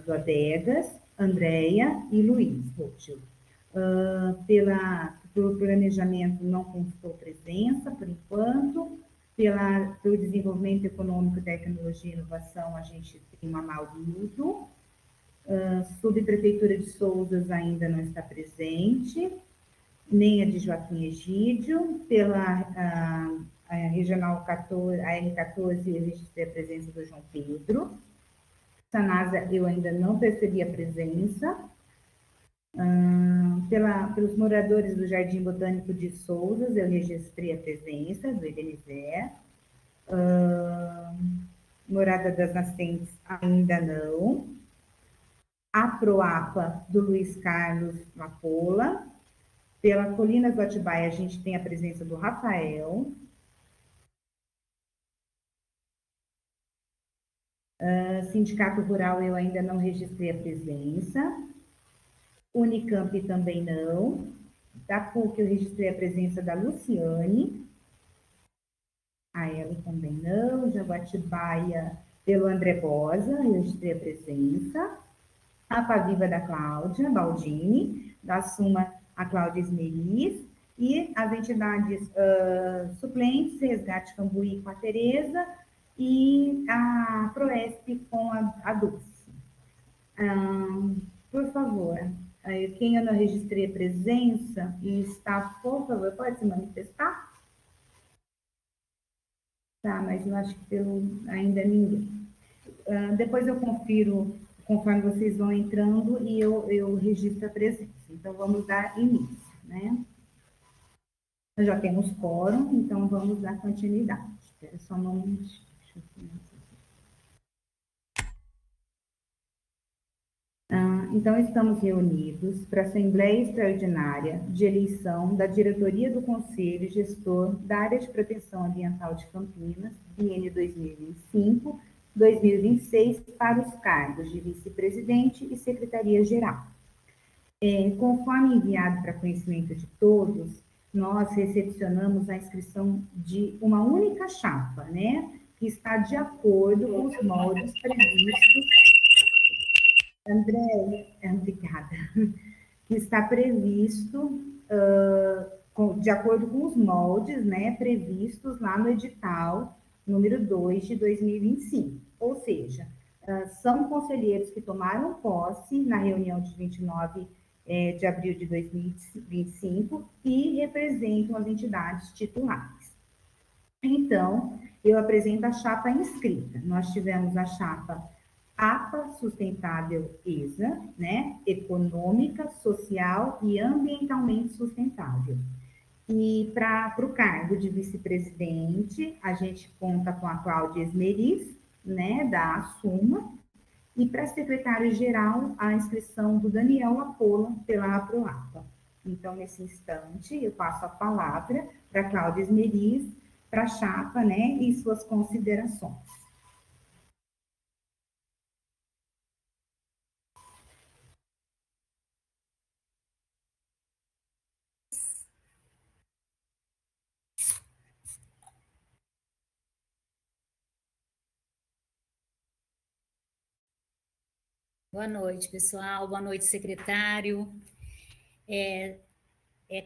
do Adegas, Andréia e Luiz Rothschild. Pelo planejamento não constou presença, por enquanto. Pelo desenvolvimento econômico, tecnologia e inovação, a gente tem uma Amarildo. Subprefeitura de Souzas ainda não está presente, nem a de Joaquim Egídio. Pela a Regional 14, a R14, eu registrei a presença do João Pedro. Sanasa, eu ainda não percebi a presença. Pelos moradores do Jardim Botânico de Souzas, eu registrei a presença do Edenizé. Morada das Nascentes, ainda não. A Proapa, do Luiz Carlos Lapola. Pela Colinas do Atibaia, a gente tem a presença do Rafael. Sindicato Rural, eu ainda não registrei a presença. Unicamp também não. Da PUC, eu registrei a presença da Luciane. A ela também não. Jaguatibaia, pelo André Bosa, eu registrei a presença. A Paviva, da Cláudia Baldini. Da Suma, a Cláudia Esmeriz. E as entidades suplentes, Resgate Cambuí com a Tereza e a Proesp com a Dulce. Por favor, quem eu não registrei a presença e está, por favor, pode se manifestar? Tá, mas eu acho que ainda ninguém. Depois eu confiro, conforme vocês vão entrando, e eu registro a presença. Então, vamos dar início, né? Nós já temos quórum, então vamos dar continuidade. Espera só um momento. Então, estamos reunidos para a Assembleia Extraordinária de Eleição da Diretoria do Conselho Gestor da Área de Proteção Ambiental de Campinas, biênio 2025-2026, para os cargos de vice-presidente e secretaria-geral. Conforme enviado para conhecimento de todos, nós recepcionamos a inscrição de uma única chapa, né, que está de acordo com os moldes previstos. André, obrigada. Que está previsto, de acordo com os moldes, né, previstos lá no edital número 2 de 2025. Ou seja, são conselheiros que tomaram posse na reunião de 29 de abril de 2025 e representam as entidades titulares. Então, eu apresento a chapa inscrita. Nós tivemos a chapa APA Sustentável ESA, né? Econômica, social e ambientalmente sustentável. E para o cargo de vice-presidente, a gente conta com a Cláudia Esmeriz, né, da Assuma, e para secretário-geral, a inscrição do Daniel Lapola pela APROAPA. Então, nesse instante, eu passo a palavra para a Cláudia Esmeriz, para a chapa, né, e suas considerações. Boa noite, pessoal. Boa noite, secretário. É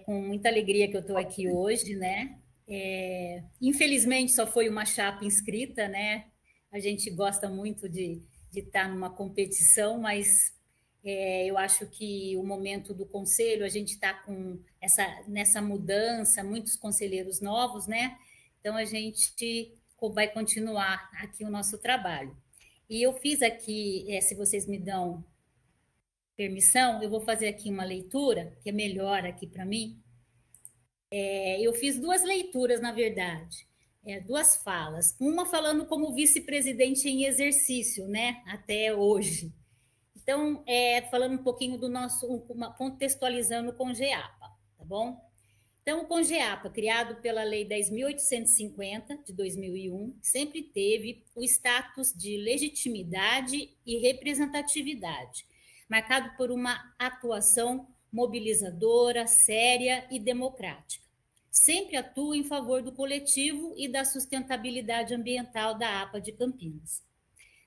com muita alegria que eu estou aqui hoje, né? Infelizmente, só foi uma chapa inscrita, né? A gente gosta muito de estar numa competição, mas eu acho que o momento do conselho, a gente está com nessa mudança, muitos conselheiros novos, né? Então, a gente vai continuar aqui o nosso trabalho. E eu fiz aqui, se vocês me dão permissão, eu vou fazer aqui uma leitura, que é melhor aqui para mim. Eu fiz duas leituras, na verdade, duas falas. Uma falando como vice-presidente em exercício, né, até hoje. Então, falando um pouquinho do contextualizando o CONGEAPA, tá bom? Então, o CONGEAPA, criado pela Lei 10.850, de 2001, sempre teve o status de legitimidade e representatividade, marcado por uma atuação mobilizadora, séria e democrática. Sempre atua em favor do coletivo e da sustentabilidade ambiental da APA de Campinas.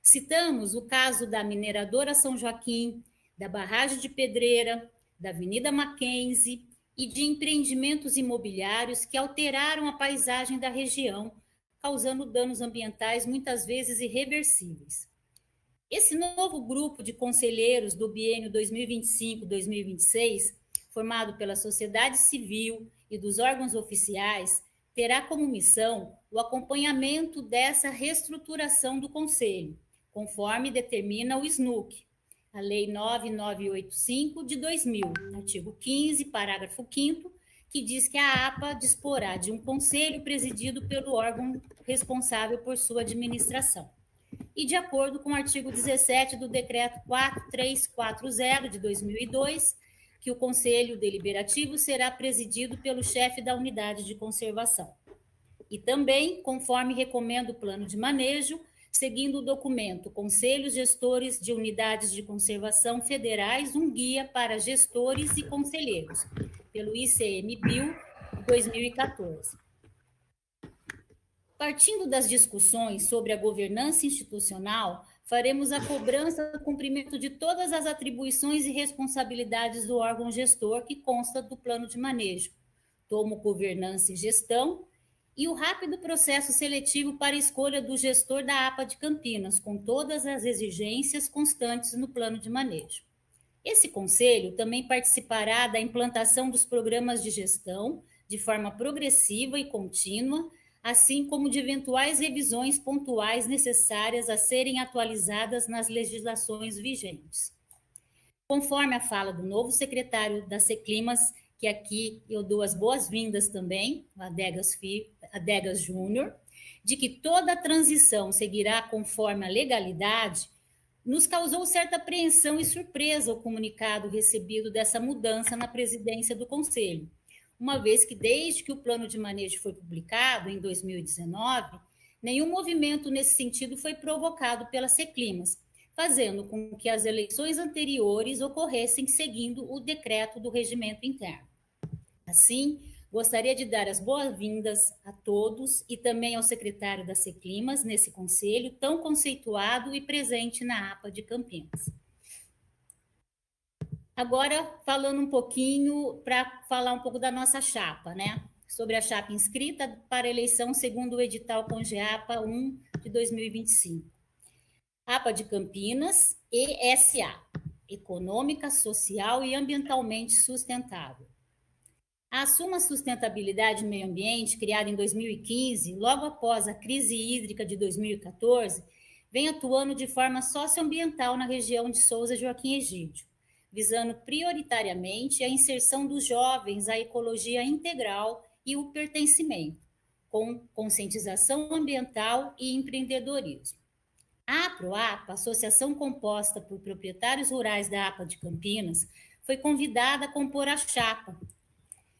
Citamos o caso da mineradora São Joaquim, da barragem de Pedreira, da Avenida Mackenzie e de empreendimentos imobiliários que alteraram a paisagem da região, causando danos ambientais muitas vezes irreversíveis. Esse novo grupo de conselheiros do biênio 2025-2026, formado pela sociedade civil e dos órgãos oficiais, terá como missão o acompanhamento dessa reestruturação do Conselho, conforme determina o SNUC, a Lei 9985 de 2000, artigo 15, parágrafo 5º, que diz que a APA disporá de um conselho presidido pelo órgão responsável por sua administração. E de acordo com o artigo 17 do Decreto 4340 de 2002, que o Conselho Deliberativo será presidido pelo chefe da unidade de conservação. E também, conforme recomenda o plano de manejo, seguindo o documento Conselhos Gestores de Unidades de Conservação Federais, um guia para gestores e conselheiros, pelo ICMBio 2014. Partindo das discussões sobre a governança institucional, faremos a cobrança do cumprimento de todas as atribuições e responsabilidades do órgão gestor que consta do plano de manejo, tomo governança e gestão, e o rápido processo seletivo para a escolha do gestor da APA de Campinas, com todas as exigências constantes no plano de manejo. Esse conselho também participará da implantação dos programas de gestão de forma progressiva e contínua, assim como de eventuais revisões pontuais necessárias a serem atualizadas nas legislações vigentes. Conforme a fala do novo secretário da Seclimas, que aqui eu dou as boas-vindas também, Adegas Júnior, de que toda a transição seguirá conforme a legalidade, nos causou certa apreensão e surpresa o comunicado recebido dessa mudança na presidência do Conselho, uma vez que desde que o plano de manejo foi publicado, em 2019, nenhum movimento nesse sentido foi provocado pela Seclimas, fazendo com que as eleições anteriores ocorressem seguindo o decreto do regimento interno. Assim, gostaria de dar as boas-vindas a todos e também ao secretário da Seclimas nesse conselho tão conceituado e presente na APA de Campinas. Agora, falando um pouquinho, para falar um pouco da nossa chapa, né? Sobre a chapa inscrita para eleição segundo o edital CONGEAPA 1 de 2025. APA de Campinas, ESA, Econômica, Social e Ambientalmente Sustentável. A Assuma Sustentabilidade e Meio Ambiente, criada em 2015, logo após a crise hídrica de 2014, vem atuando de forma socioambiental na região de Souza Joaquim Egídio, visando prioritariamente a inserção dos jovens à ecologia integral e o pertencimento, com conscientização ambiental e empreendedorismo. A APROAPA, associação composta por proprietários rurais da APA de Campinas, foi convidada a compor a chapa,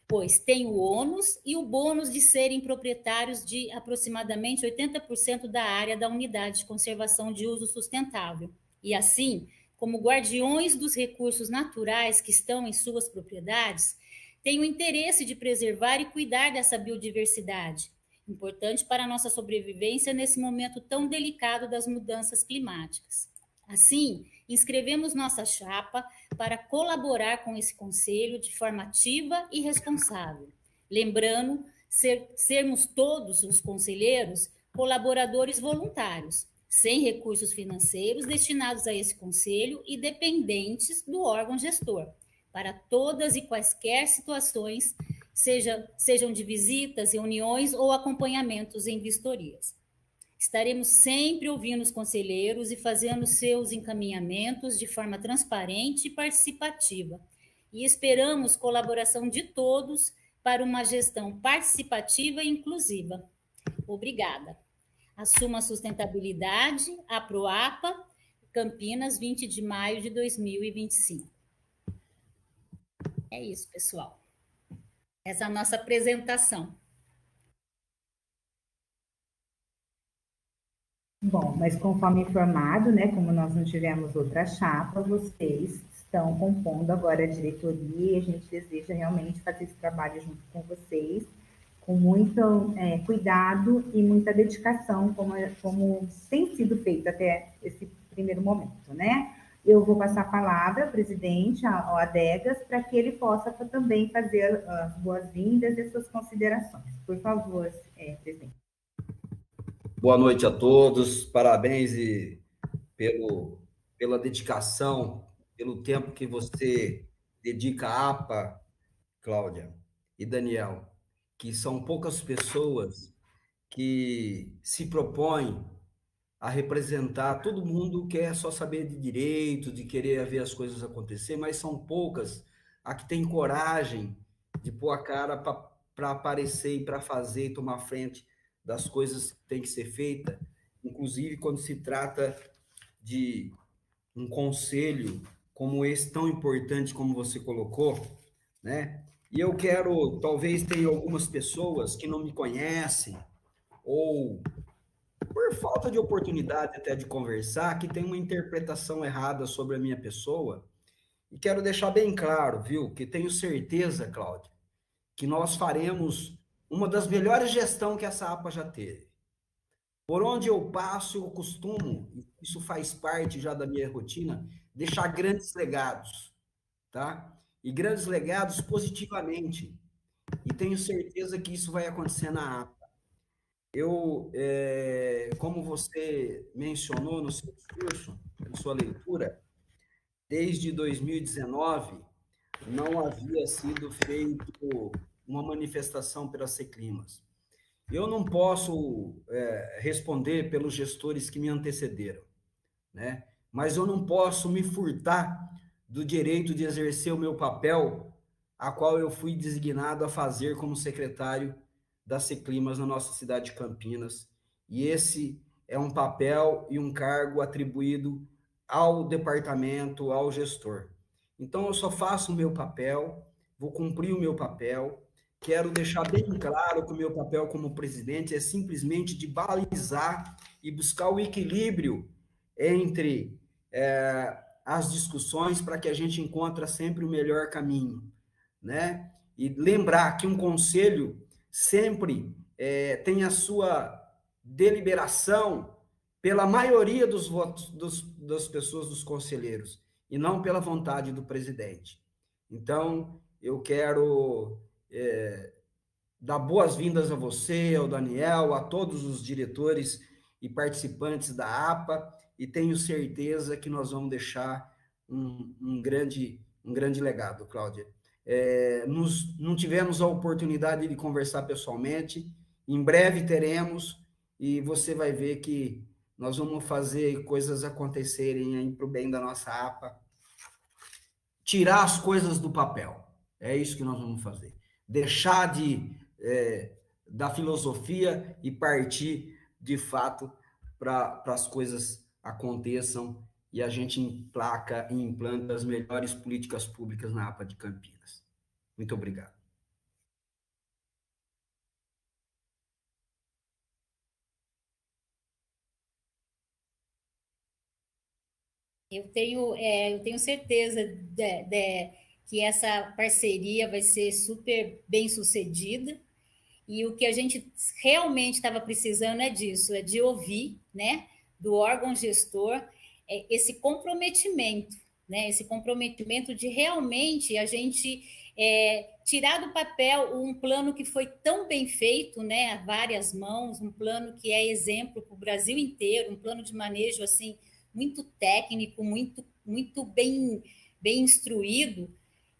pois tem o ônus e o bônus de serem proprietários de aproximadamente 80% da área da unidade de conservação de uso sustentável. E assim, como guardiões dos recursos naturais que estão em suas propriedades, têm o interesse de preservar e cuidar dessa biodiversidade, importante para a nossa sobrevivência nesse momento tão delicado das mudanças climáticas. Assim, inscrevemos nossa chapa para colaborar com esse conselho de forma ativa e responsável. Lembrando, sermos todos os conselheiros colaboradores voluntários, sem recursos financeiros destinados a esse conselho e dependentes do órgão gestor, para todas e quaisquer situações, sejam de visitas, reuniões ou acompanhamentos em vistorias. Estaremos sempre ouvindo os conselheiros e fazendo seus encaminhamentos de forma transparente e participativa. E esperamos colaboração de todos para uma gestão participativa e inclusiva. Obrigada. Assuma a Sustentabilidade, APROAPA, Campinas, 20 de maio de 2025. É isso, pessoal. Essa é a nossa apresentação. Bom, mas conforme informado, né, como nós não tivemos outra chapa, vocês estão compondo agora a diretoria e a gente deseja realmente fazer esse trabalho junto com vocês, com muito cuidado e muita dedicação, como tem sido feito até esse primeiro momento, né? Eu vou passar a palavra ao presidente, ao Adegas, para que ele possa também fazer as boas-vindas e as suas considerações. Por favor, presidente. Boa noite a todos, parabéns pela dedicação, pelo tempo que você dedica à APA, Cláudia e Daniel, que são poucas pessoas que se propõem a representar todo mundo, quer só saber de direito, de querer ver as coisas acontecer, mas são poucas a que têm coragem de pôr a cara para aparecer e para fazer e tomar frente das coisas que têm que ser feitas, inclusive quando se trata de um conselho como esse, tão importante como você colocou, né? E eu quero, talvez tenha algumas pessoas que não me conhecem, ou por falta de oportunidade até de conversar, que tem uma interpretação errada sobre a minha pessoa. E quero deixar bem claro, viu, que tenho certeza, Cláudia, que nós faremos uma das melhores gestões que essa APA já teve. Por onde eu passo, eu costumo, isso faz parte já da minha rotina, deixar grandes legados, tá? E grandes legados positivamente. E tenho certeza que isso vai acontecer na APA. Como você mencionou no seu discurso, na sua leitura, desde 2019 não havia sido feito uma manifestação pela Seclimas. Eu não posso responder pelos gestores que me antecederam, né? Mas eu não posso me furtar do direito de exercer o meu papel, a qual eu fui designado a fazer como secretário da Seclimas na nossa cidade de Campinas. E esse é um papel e um cargo atribuído ao departamento, ao gestor. Então, eu só faço o meu papel, vou cumprir o meu papel. Quero deixar bem claro que o meu papel como presidente é simplesmente de balizar e buscar o equilíbrio entre as discussões para que a gente encontre sempre o melhor caminho, né? E lembrar que um conselho sempre tem a sua deliberação pela maioria dos votos das pessoas, dos conselheiros, e não pela vontade do presidente. Então, eu quero dar boas-vindas a você, ao Daniel, a todos os diretores e participantes da APA, e tenho certeza que nós vamos deixar um grande legado, Cláudia. Não tivemos a oportunidade de conversar pessoalmente, em breve teremos, e você vai ver que nós vamos fazer coisas acontecerem para o bem da nossa APA, tirar as coisas do papel, é isso que nós vamos fazer, deixar da filosofia e partir, de fato, para as coisas aconteçam e a gente emplaca e implanta as melhores políticas públicas na APA de Campinas. Muito obrigado. Eu tenho certeza que essa parceria vai ser super bem sucedida. E o que a gente realmente estava precisando é disso, é de ouvir, né, do órgão gestor, esse comprometimento, né, esse comprometimento de realmente a gente tirar do papel um plano que foi tão bem feito, né, a várias mãos, um plano que é exemplo para o Brasil inteiro, um plano de manejo assim muito técnico, muito bem instruído.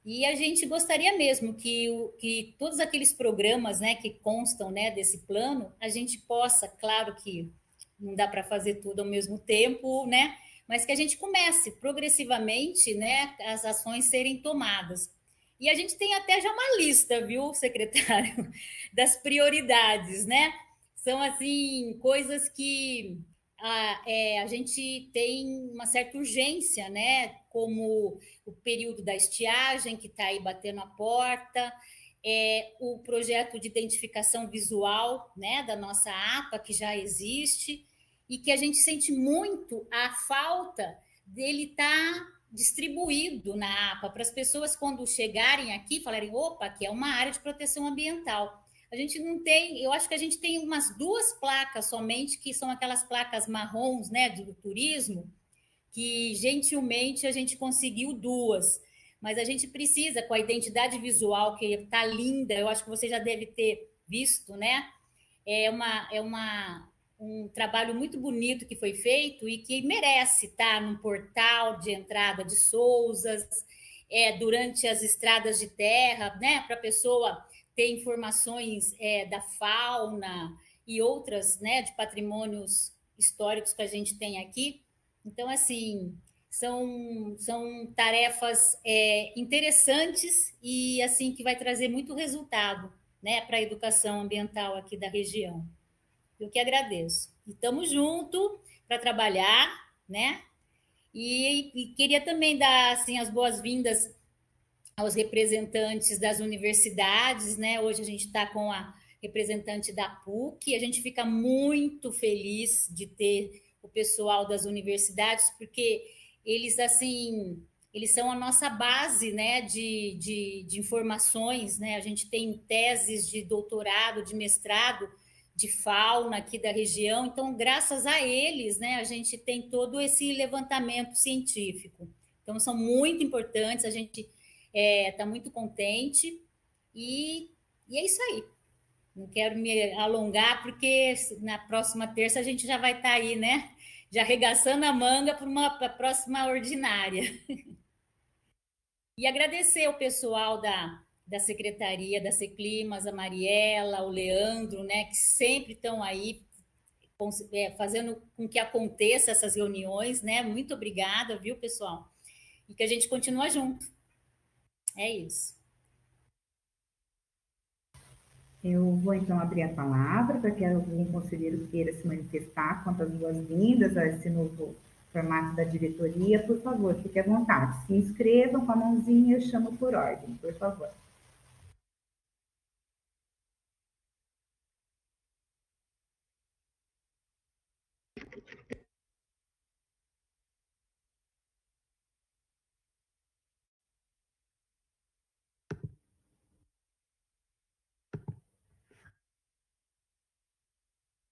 E a gente gostaria mesmo que todos aqueles programas, né, que constam, né, desse plano, a gente possa, claro que não dá para fazer tudo ao mesmo tempo, né, mas que a gente comece progressivamente, né, as ações serem tomadas. E a gente tem até já uma lista, viu, secretário, das prioridades, né? São, assim, coisas que a gente tem uma certa urgência, né? Como o período da estiagem, que está aí batendo a porta, o projeto de identificação visual, né, da nossa APA, que já existe, e que a gente sente muito a falta dele estar distribuído na APA, para as pessoas, quando chegarem aqui, falarem, opa, aqui é uma área de proteção ambiental. A gente não tem, eu acho que a gente tem umas 2 placas somente, que são aquelas placas marrons, né, do turismo, que gentilmente a gente conseguiu 2, mas a gente precisa, com a identidade visual que está linda, eu acho que você já deve ter visto, né? Um trabalho muito bonito que foi feito e que merece estar no portal de entrada de Sousas, durante as estradas de terra, né? Para a pessoa ter informações da fauna e outras, né, de patrimônios históricos que a gente tem aqui. Então, assim, são tarefas interessantes e assim que vai trazer muito resultado, né, para a educação ambiental aqui da região. Eu que agradeço. E estamos juntos para trabalhar, né? E queria também dar assim, as boas-vindas aos representantes das universidades, né? Hoje a gente está com a representante da PUC, a gente fica muito feliz de ter o pessoal das universidades, porque eles, assim, eles são a nossa base, né, de informações, né? A gente tem teses de doutorado, de mestrado, de fauna aqui da região, então, graças a eles, né, a gente tem todo esse levantamento científico. Então, são muito importantes, a gente está muito contente e é isso aí. Não quero me alongar, porque na próxima terça a gente já vai estar aí, né? Já arregaçando a manga para a próxima ordinária. E agradecer o pessoal da Secretaria, da Seclimas, a Mariela, o Leandro, né? Que sempre estão aí fazendo com que aconteça essas reuniões, né? Muito obrigada, viu, pessoal? E que a gente continua junto. É isso. Eu vou, então, abrir a palavra para que algum conselheiro queira se manifestar quanto às boas-vindas a esse novo formato da diretoria. Por favor, fique à vontade. Se inscrevam com a mãozinha, eu chamo por ordem, por favor.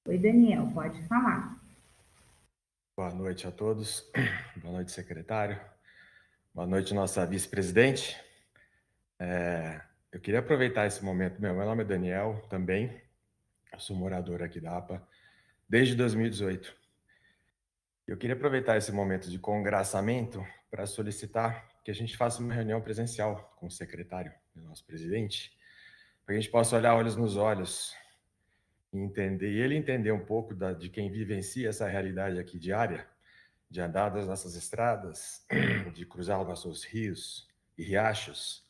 Oi, Daniel, pode falar. Boa noite a todos. Boa noite, secretário. Boa noite, nossa vice-presidente. Eu queria aproveitar esse momento. Meu nome é Daniel, também. Eu sou morador aqui da APA desde 2018. Eu queria aproveitar esse momento de congraçamento para solicitar que a gente faça uma reunião presencial com o secretário, o nosso presidente, para que a gente possa olhar olhos nos olhos e ele entender um pouco de quem vivencia essa realidade aqui diária, de andar das nossas estradas, de cruzar os nossos rios e riachos,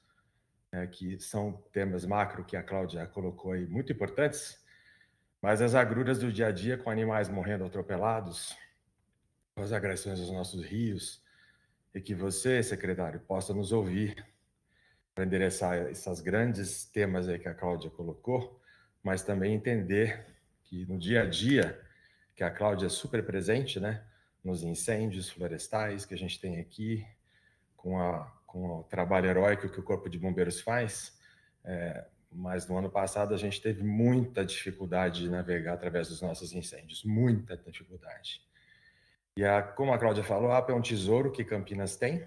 que são temas macro que a Cláudia colocou aí, muito importantes, mas as agruras do dia a dia com animais morrendo atropelados, com as agressões aos nossos rios, e que você, secretário, possa nos ouvir para endereçar esses grandes temas aí que a Cláudia colocou, mas também entender que no dia a dia, que a Cláudia é super presente, né, nos incêndios florestais que a gente tem aqui, com o trabalho heróico que o Corpo de Bombeiros faz, mas no ano passado a gente teve muita dificuldade de navegar através dos nossos incêndios, muita dificuldade. E como a Cláudia falou, a APA é um tesouro que Campinas tem,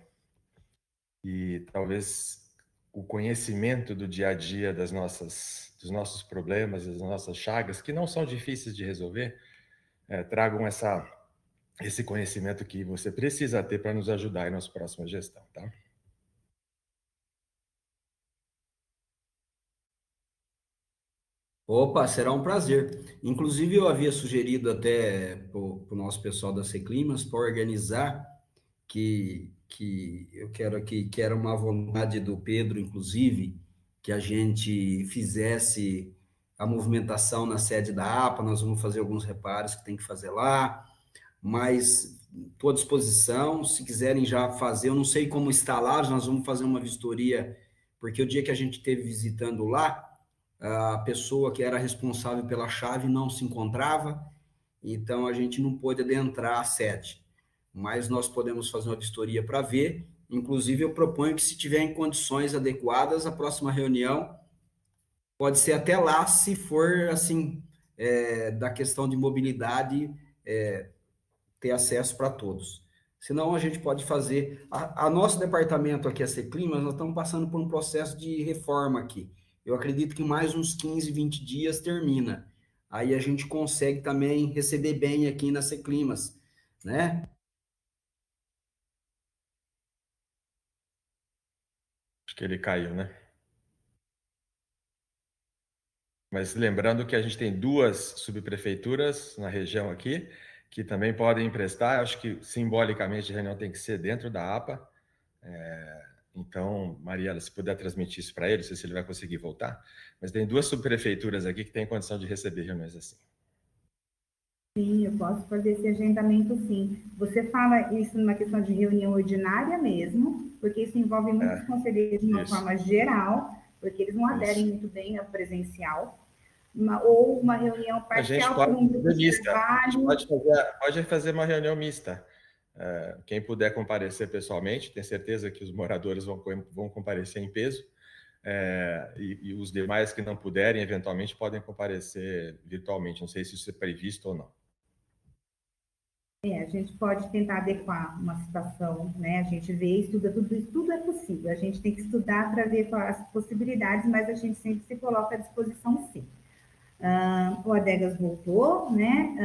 e talvez o conhecimento do dia a dia dos nossos problemas, das nossas chagas, que não são difíceis de resolver, tragam esse conhecimento que você precisa ter para nos ajudar aí na nossa próxima gestão, tá? Opa, será um prazer. Inclusive, eu havia sugerido até para o nosso pessoal da Seclimas para organizar que eu quero que era uma vontade do Pedro, inclusive, que a gente fizesse a movimentação na sede da APA. Nós vamos fazer alguns reparos que tem que fazer lá, mas estou à disposição. Se quiserem já fazer, eu não sei como está lá, nós vamos fazer uma vistoria, porque o dia que a gente esteve visitando lá, a pessoa que era responsável pela chave não se encontrava, então a gente não pôde adentrar a sede. Mas nós podemos fazer uma vistoria para ver. Inclusive, eu proponho que, se tiver em condições adequadas, a próxima reunião pode ser até lá, se for assim, da questão de mobilidade, ter acesso para todos. Senão a gente pode fazer. A nosso departamento aqui, a Seclimas, nós estamos passando por um processo de reforma aqui. Eu acredito que mais uns 15, 20 dias termina. Aí a gente consegue também receber bem aqui na Seclimas, né? Acho que ele caiu, né? Mas lembrando que a gente tem 2 subprefeituras na região aqui, que também podem emprestar. Acho que simbolicamente a reunião tem que ser dentro da APA. Então, Mariela, se puder transmitir isso para ele, não sei se ele vai conseguir voltar, mas tem 2 subprefeituras aqui que têm condição de receber reuniões assim. Sim, eu posso fazer esse agendamento, sim. Você fala isso numa questão de reunião ordinária mesmo, porque isso envolve muitos conselheiros de uma forma geral, porque eles não aderem muito bem ao presencial, ou uma reunião A gente parcial pode por um grupo de mista. A gente trabalho. pode fazer uma reunião mista. Quem puder comparecer pessoalmente, tenho certeza que os moradores vão comparecer em peso, e os demais que não puderem, eventualmente, podem comparecer virtualmente. Não sei se isso é previsto ou não. A gente pode tentar adequar uma situação, né? A gente vê, estuda tudo isso, tudo é possível. A gente tem que estudar para ver quais as possibilidades, mas a gente sempre se coloca à disposição, sim. O Adegas voltou, né?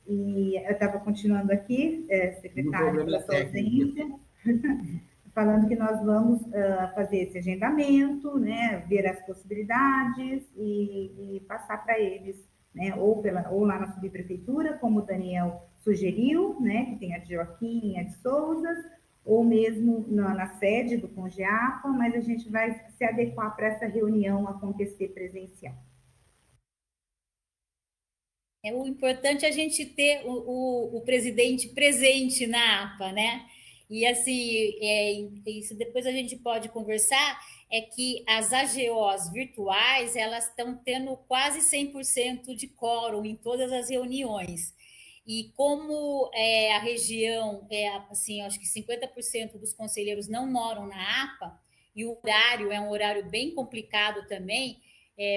E eu estava continuando aqui, secretário, pela sua ausência, falando que nós vamos fazer esse agendamento, né? Ver as possibilidades e passar para eles, né? Ou lá na subprefeitura, como o Daniel sugeriu, né? Que tem a de Joaquim e a de Souza, ou mesmo na sede do Congeapa, mas a gente vai se adequar para essa reunião acontecer presencial. O importante é a gente ter o presidente presente na APA, né? E assim, isso depois a gente pode conversar, é que as AGOs virtuais, elas estão tendo quase 100% de quórum em todas as reuniões. E como a região, assim, acho que 50% dos conselheiros não moram na APA, e o horário é um horário bem complicado também,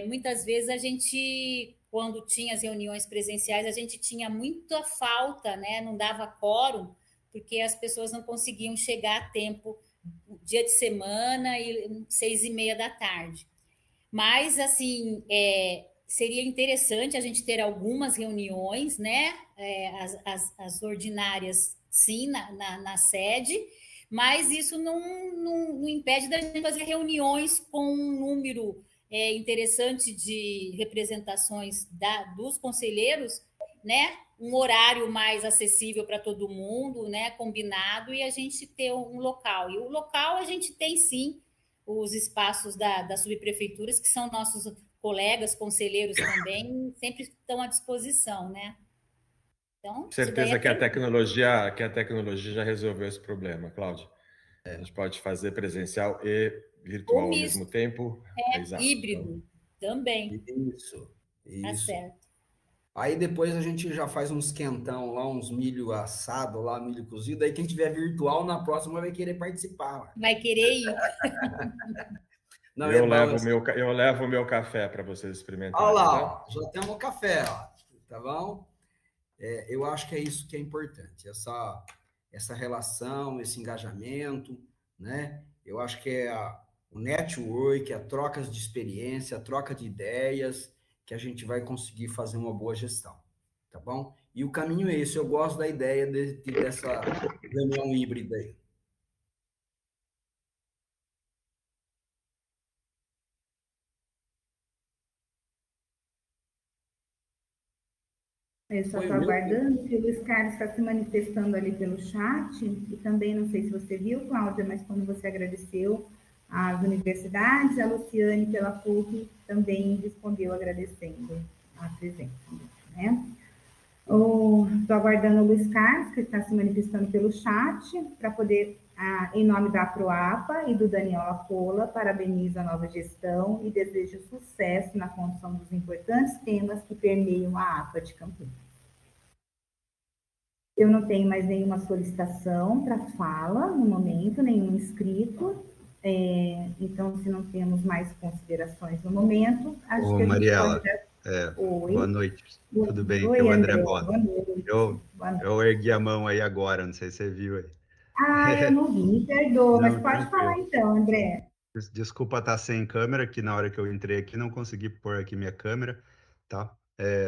muitas vezes a gente, quando tinha as reuniões presenciais, a gente tinha muita falta, né? Não dava quórum, porque as pessoas não conseguiam chegar a tempo, dia de semana e 6:30 da tarde. Mas, assim, seria interessante a gente ter algumas reuniões, né? As ordinárias, sim, na sede, mas isso não impede da gente fazer reuniões com um número interessante de representações dos conselheiros, né? Um horário mais acessível para todo mundo, né? Combinado, e a gente ter um local. E o local a gente tem sim os espaços das subprefeituras, que são nossos colegas, conselheiros também, sempre estão à disposição, né? Então, isso daí Certeza que a tecnologia já resolveu esse problema, Cláudio. A gente pode fazer presencial e virtual ao mesmo tempo. Exato. Híbrido também. Isso. Tá certo. Aí depois a gente já faz uns quentão lá, uns milho assado lá, milho cozido. Aí quem tiver virtual, na próxima vai querer participar. Vai querer ir. Não, eu levo o meu café para vocês experimentarem. Olha lá, tá? ó, já temos o café, ó, tá bom? Eu acho que é isso que é importante, essa relação, esse engajamento, né? Eu acho que o network, a troca de experiência, a troca de ideias, que a gente vai conseguir fazer uma boa gestão, tá bom? E o caminho é esse, eu gosto da ideia dessa reunião híbrida aí. Eu só estou aguardando, que o Luiz Carlos está se manifestando ali pelo chat, e também, não sei se você viu, Cláudia, mas como você agradeceu às universidades, a Luciane pela PUC também respondeu agradecendo a presença, né? Estou aguardando o Luiz Carlos, que está se manifestando pelo chat, para poder, em nome da Proapa e do Daniel Apola, parabenizo a nova gestão e desejo sucesso na condução dos importantes temas que permeiam a APA de Campinas. Eu não tenho mais nenhuma solicitação para fala no momento, nenhum inscrito. Então, se não temos mais considerações no momento, acho Ô, que a gente Mariela, pode dar... Oi. boa noite. Tudo bem? Aqui é Oi, o André André. Bosa. Boa noite. Boa noite. Eu ergui a mão aí agora, não sei se você viu aí. Eu não vi, me perdoa, mas Não, pode falar tranquilo. então, André. Desculpa estar sem câmera, que na hora que eu entrei aqui não consegui pôr aqui minha câmera, tá?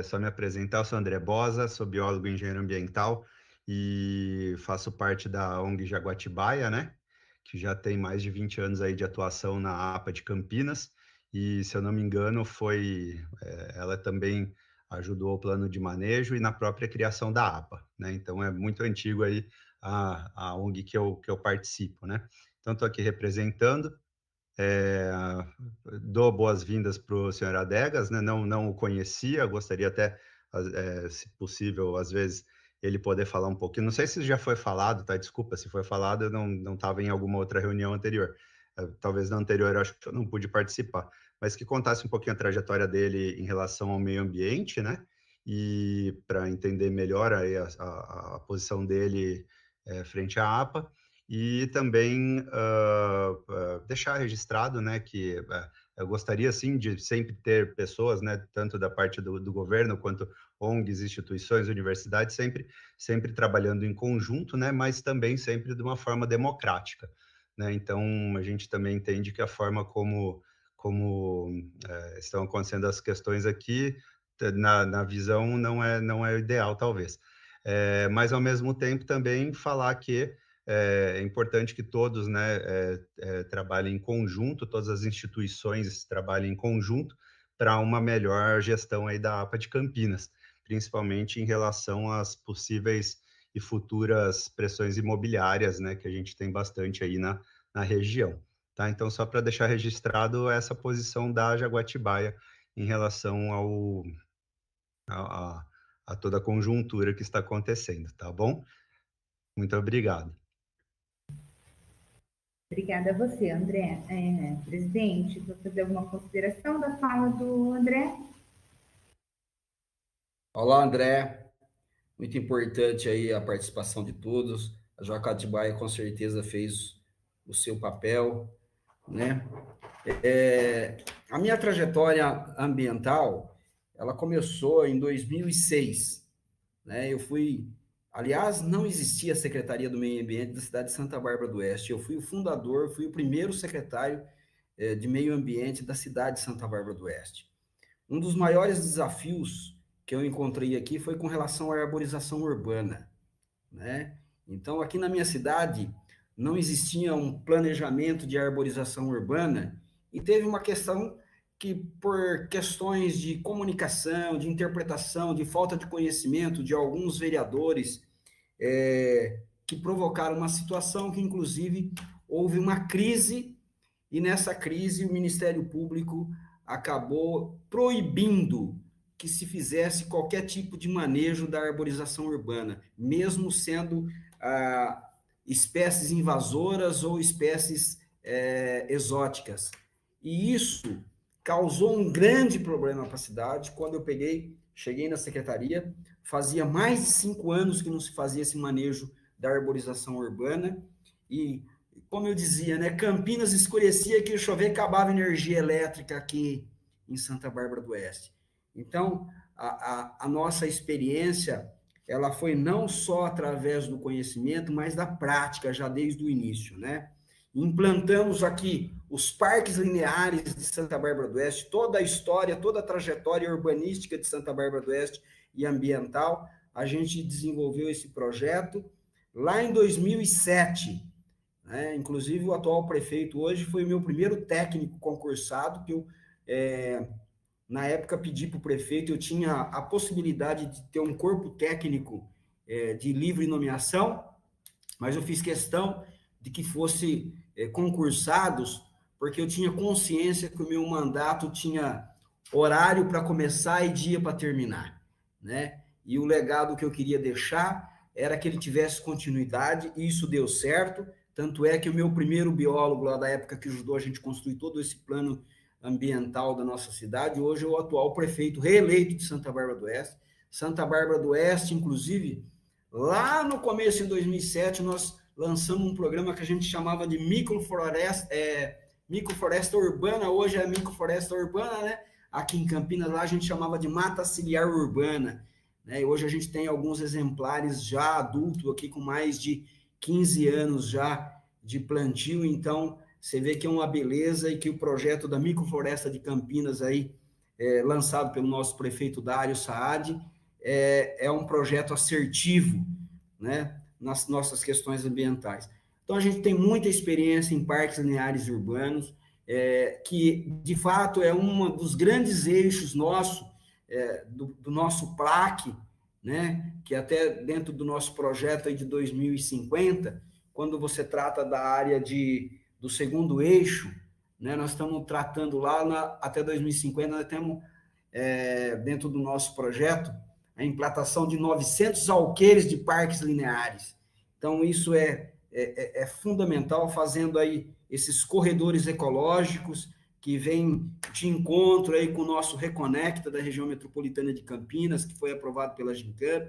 Só me apresentar, eu sou André Bosa, sou biólogo e engenheiro ambiental e faço parte da ONG Jaguatibaia, né? Que já tem mais de 20 anos aí de atuação na APA de Campinas e, se eu não me engano, ela também ajudou o plano de manejo e na própria criação da APA, né? Então, é muito antigo aí a ONG que eu participo, né? Então, estou aqui representando. Dou boas-vindas para o senhor Adegas, né? Não o conhecia, gostaria até, se possível, às vezes, ele poder falar um pouquinho. Não sei se já foi falado, tá? Desculpa, se foi falado, eu não estava em alguma outra reunião anterior. Talvez na anterior eu acho que eu não pude participar, mas que contasse um pouquinho a trajetória dele em relação ao meio ambiente, né? E para entender melhor aí a posição dele frente à APA. E também deixar registrado, né, que eu gostaria, sim, de sempre ter pessoas, né, tanto da parte do governo quanto ONGs, instituições, universidades, sempre trabalhando em conjunto, né, mas também sempre de uma forma democrática, né? Então, a gente também entende que a forma como estão acontecendo as questões aqui, na visão, não é ideal, talvez. Mas, ao mesmo tempo, também falar que é importante que todos, né, trabalhem em conjunto, todas as instituições trabalhem em conjunto para uma melhor gestão aí da APA de Campinas, principalmente em relação às possíveis e futuras pressões imobiliárias, né, que a gente tem bastante aí na região. Tá? Então, só para deixar registrado essa posição da Jaguatibaia em relação a toda a conjuntura que está acontecendo, tá bom? Muito obrigado. Obrigada a você, André. Presidente, vou fazer alguma consideração da fala do André? Olá, André. Muito importante aí a participação de todos. A Jaguatibaia com certeza fez o seu papel, né? A minha trajetória ambiental, ela começou em 2006, né? Aliás, não existia a Secretaria do Meio Ambiente da cidade de Santa Bárbara do Oeste. Eu fui o fundador, fui o primeiro secretário de Meio Ambiente da cidade de Santa Bárbara do Oeste. Um dos maiores desafios que eu encontrei aqui foi com relação à arborização urbana, né? Então, aqui na minha cidade, não existia um planejamento de arborização urbana e teve uma questão que, por questões de comunicação, de interpretação, de falta de conhecimento de alguns vereadores, que provocaram uma situação que, inclusive, houve uma crise, e nessa crise o Ministério Público acabou proibindo que se fizesse qualquer tipo de manejo da arborização urbana, mesmo sendo espécies invasoras ou espécies exóticas. E isso causou um grande problema para a cidade. Quando eu cheguei na secretaria, fazia mais de 5 anos que não se fazia esse manejo da arborização urbana, e, como eu dizia, né, Campinas escurecia que chover, acabava a energia elétrica aqui em Santa Bárbara do Oeste. Então, a nossa experiência, ela foi não só através do conhecimento, mas da prática, já desde o início, né? Implantamos aqui os parques lineares de Santa Bárbara do Oeste, toda a história, toda a trajetória urbanística de Santa Bárbara do Oeste e ambiental. A gente desenvolveu esse projeto lá em 2007, né? Inclusive, o atual prefeito hoje foi o meu primeiro técnico concursado, que eu, na época, pedi para o prefeito, eu tinha a possibilidade de ter um corpo técnico de livre nomeação, mas eu fiz questão de que fosse concursados, porque eu tinha consciência que o meu mandato tinha horário para começar e dia para terminar, né? E o legado que eu queria deixar era que ele tivesse continuidade, e isso deu certo. Tanto é que o meu primeiro biólogo, lá da época que ajudou a gente a construir todo esse plano ambiental da nossa cidade, hoje é o atual prefeito reeleito de Santa Bárbara do Oeste. Santa Bárbara do Oeste, inclusive, lá no começo, em 2007, nós lançamos um programa que a gente chamava de microfloresta urbana, hoje é microfloresta urbana, né? Aqui em Campinas, lá a gente chamava de mata ciliar urbana, né? E hoje a gente tem alguns exemplares já adultos aqui com mais de 15 anos já de plantio, então você vê que é uma beleza e que o projeto da microfloresta de Campinas aí, lançado pelo nosso prefeito Dário Saad, é um projeto assertivo, né, nas nossas questões ambientais. Então, a gente tem muita experiência em parques lineares urbanos, que, de fato, é um dos grandes eixos do nosso PLAC, né, que até dentro do nosso projeto aí de 2050, quando você trata da área do segundo eixo, né, nós estamos tratando lá, até 2050, nós temos, dentro do nosso projeto, a implantação de 900 alqueires de parques lineares. Então, isso é fundamental, fazendo aí esses corredores ecológicos que vêm de encontro aí com o nosso Reconecta da região metropolitana de Campinas, que foi aprovado pela Gincamp.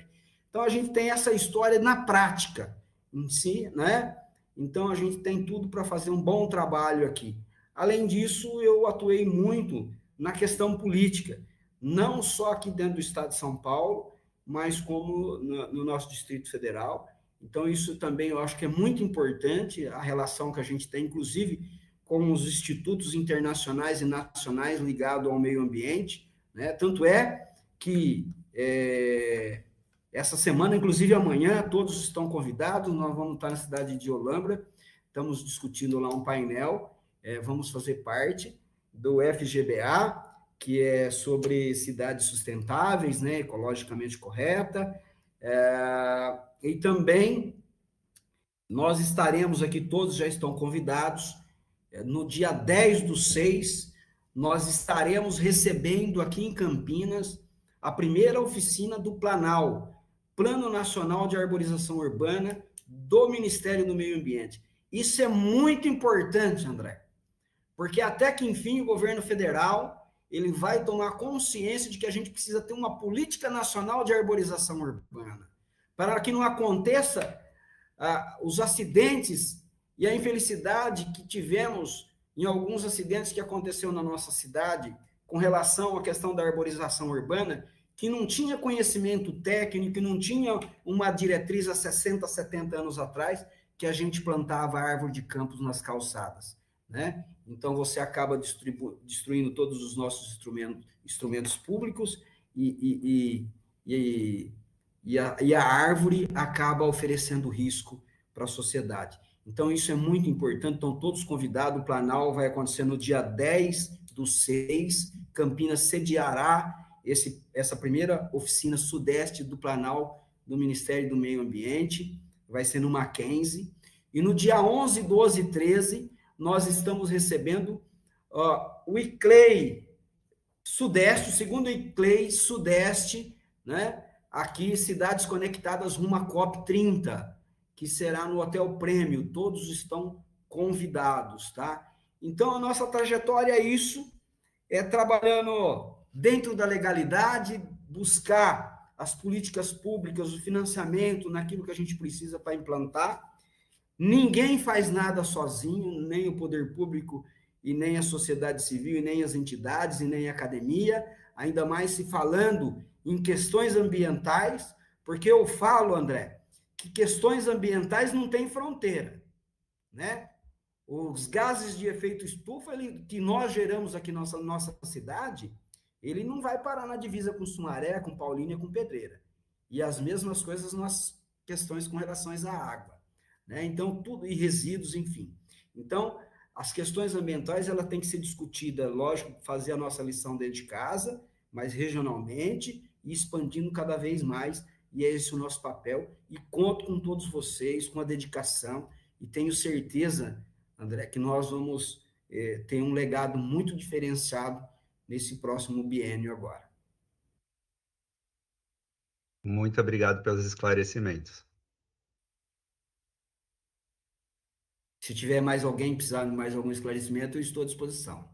Então, a gente tem essa história na prática em si, né? Então, a gente tem tudo para fazer um bom trabalho aqui. Além disso, eu atuei muito na questão política, não só aqui dentro do estado de São Paulo, mas como no nosso Distrito Federal. Então, isso também eu acho que é muito importante, a relação que a gente tem, inclusive, com os institutos internacionais e nacionais ligados ao meio ambiente, né? Tanto é que essa semana, inclusive amanhã, todos estão convidados, nós vamos estar na cidade de Olambra, estamos discutindo lá um painel, vamos fazer parte do FGBA, que é sobre cidades sustentáveis, né, ecologicamente correta, e também nós estaremos aqui, todos já estão convidados, no dia 10/6, nós estaremos recebendo aqui em Campinas a primeira oficina do Planal, Plano Nacional de Arborização Urbana, do Ministério do Meio Ambiente. Isso é muito importante, André, porque até que, enfim, o governo federal ele vai tomar consciência de que a gente precisa ter uma política nacional de arborização urbana, para que não aconteça os acidentes e a infelicidade que tivemos em alguns acidentes que aconteceu na nossa cidade com relação à questão da arborização urbana, que não tinha conhecimento técnico, que não tinha uma diretriz há 60, 70 anos atrás, que a gente plantava árvore de campos nas calçadas, né? Então, você acaba destruindo todos os nossos instrumentos públicos e a árvore acaba oferecendo risco para a sociedade. Então, isso é muito importante. Estão todos convidados. O Planal vai acontecer no dia 10/6. Campinas sediará essa primeira oficina sudeste do Planal do Ministério do Meio Ambiente. Vai ser no Mackenzie. E no dia 11, 12 e 13, nós estamos recebendo o ICLEI Sudeste, o segundo ICLEI Sudeste, né? Aqui, Cidades Conectadas rumo à COP30, que será no Hotel Prêmio. Todos estão convidados, tá? Então, a nossa trajetória é isso, trabalhando dentro da legalidade, buscar as políticas públicas, o financiamento naquilo que a gente precisa para implantar. Ninguém faz nada sozinho, nem o poder público, e nem a sociedade civil, e nem as entidades, e nem a academia, ainda mais se falando em questões ambientais, porque eu falo, André, que questões ambientais não têm fronteira, né? Os gases de efeito estufa que nós geramos aqui na nossa cidade, ele não vai parar na divisa com Sumaré, com Paulínia, com Pedreira. E as mesmas coisas nas questões com relação à água, né? Então, tudo, e resíduos, enfim. Então, as questões ambientais, ela tem que ser discutida, lógico, fazer a nossa lição dentro de casa, mas regionalmente, e expandindo cada vez mais, e é esse o nosso papel, e conto com todos vocês, com a dedicação, e tenho certeza, André, que nós vamos ter um legado muito diferenciado nesse próximo biênio agora. Muito obrigado pelos esclarecimentos. Se tiver mais alguém precisando de mais algum esclarecimento, eu estou à disposição.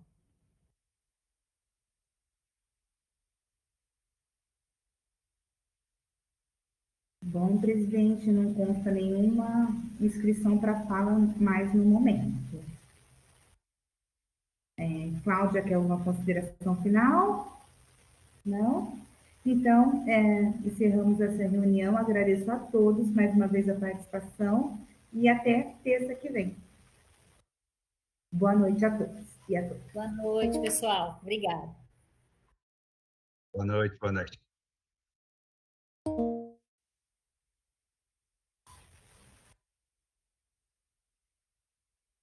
Bom, presidente, não consta nenhuma inscrição para fala mais no momento. Cláudia, quer uma consideração final? Não? Então, encerramos essa reunião. Agradeço a todos mais uma vez a participação e até terça que vem. Boa noite a todos e a todas. Boa noite, pessoal. Obrigada. Boa noite, boa noite.